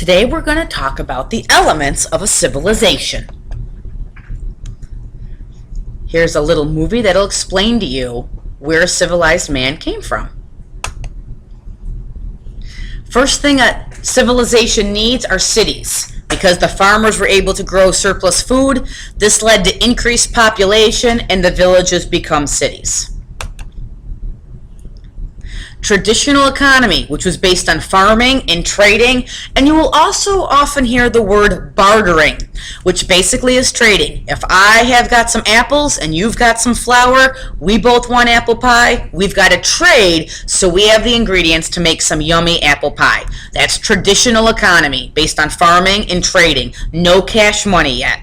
Today we're going to talk about the elements of a civilization. Here's a little movie that'll explain to you where civilized man came from. First thing a civilization needs are cities. Because the farmers were able to grow surplus food, this led to increased population and the villages become cities. Traditional economy, which was based on farming and trading, and you will also often hear the word bartering, which basically is trading. If I have got some apples and you've got some flour, we both want apple pie, we've got to trade so we have the ingredients to make some yummy apple pie. That's traditional economy, based on farming and trading. No cash money yet.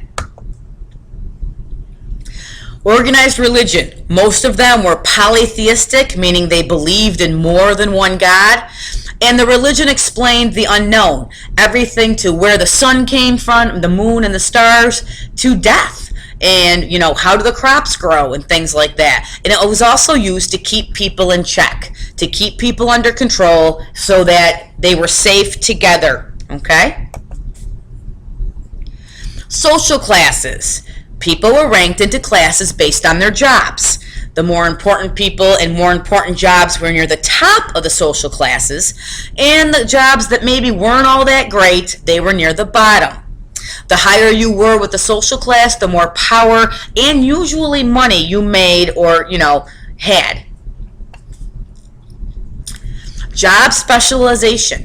Organized religion. Most of them were polytheistic, meaning they believed in more than one God. And the religion explained the unknown. Everything to where the sun came from, the moon and the stars, to death. And, how do the crops grow and things like that. And it was also used to keep people in check, to keep people under control so that they were safe together. Okay? Social classes. People were ranked into classes based on their jobs. The more important people and more important jobs were near the top of the social classes, and the jobs that maybe weren't all that great, they were near the bottom. The higher you were with the social class, the more power and usually money you made or, had. Job specialization.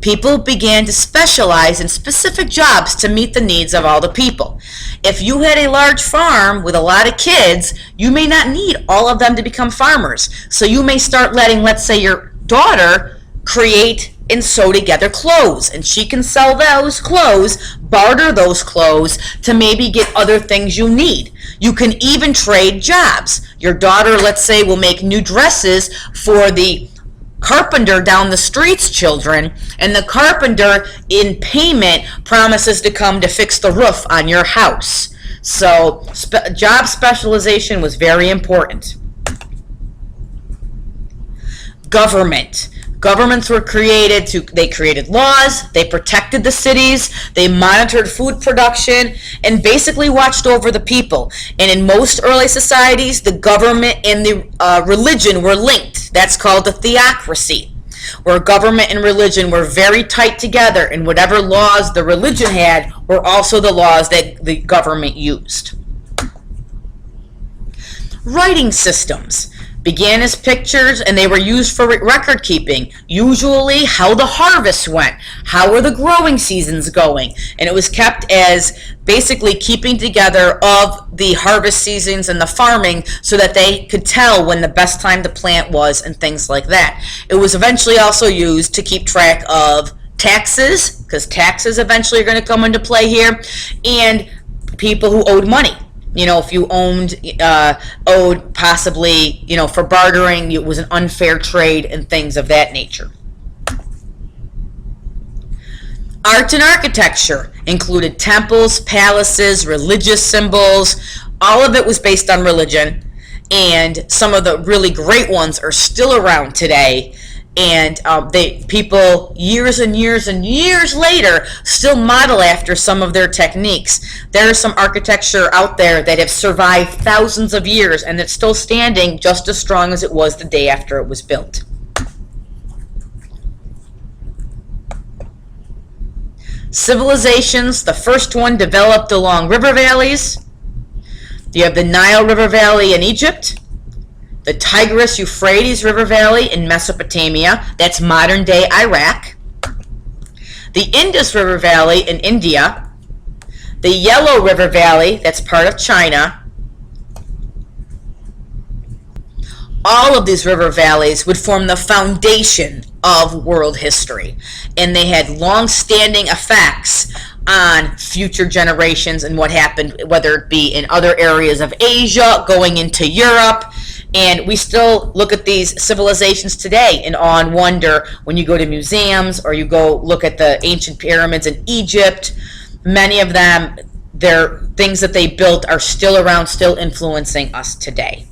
People began to specialize in specific jobs to meet the needs of all the people. If you had a large farm with a lot of kids, you may not need all of them to become farmers. So you may start letting, let's say, your daughter create and sew together clothes, and she can sell those clothes, barter those clothes to maybe get other things you need. You can even trade jobs. Your daughter, let's say, will make new dresses for the carpenter down the street's children, and the carpenter in payment promises to come to fix the roof on your house. So job specialization was very important. Government. Governments were created they created laws, they protected the cities, they monitored food production, and basically watched over the people. And in most early societies, the government and the religion were linked. That's called a theocracy, where government and religion were very tight together, and whatever laws the religion had were also the laws that the government used. Writing systems began as pictures, and they were used for record keeping, usually how the harvest went, how were the growing seasons going, and it was kept as basically keeping together of the harvest seasons and the farming so that they could tell when the best time to plant was and things like that. It was eventually also used to keep track of taxes, because taxes eventually are going to come into play here, and people who owed money. If you owed possibly, for bartering, it was an unfair trade and things of that nature. Art and architecture included temples, palaces, religious symbols. All of it was based on religion, and some of the really great ones are still around today. And people years and years and years later still model after some of their techniques. There is some architecture out there that have survived thousands of years, and it's still standing just as strong as it was the day after it was built. Civilizations, the first one developed along river valleys. You have the Nile River Valley in Egypt, the Tigris-Euphrates River Valley in Mesopotamia, that's modern-day Iraq, the Indus River Valley in India, the Yellow River Valley, that's part of China. All of these river valleys would form the foundation of world history, and they had long-standing effects on future generations and what happened, whether it be in other areas of Asia, going into Europe. And we still look at these civilizations today in awe and wonder when you go to museums or you go look at the ancient pyramids in Egypt. Many of them, things that they built are still around, still influencing us today.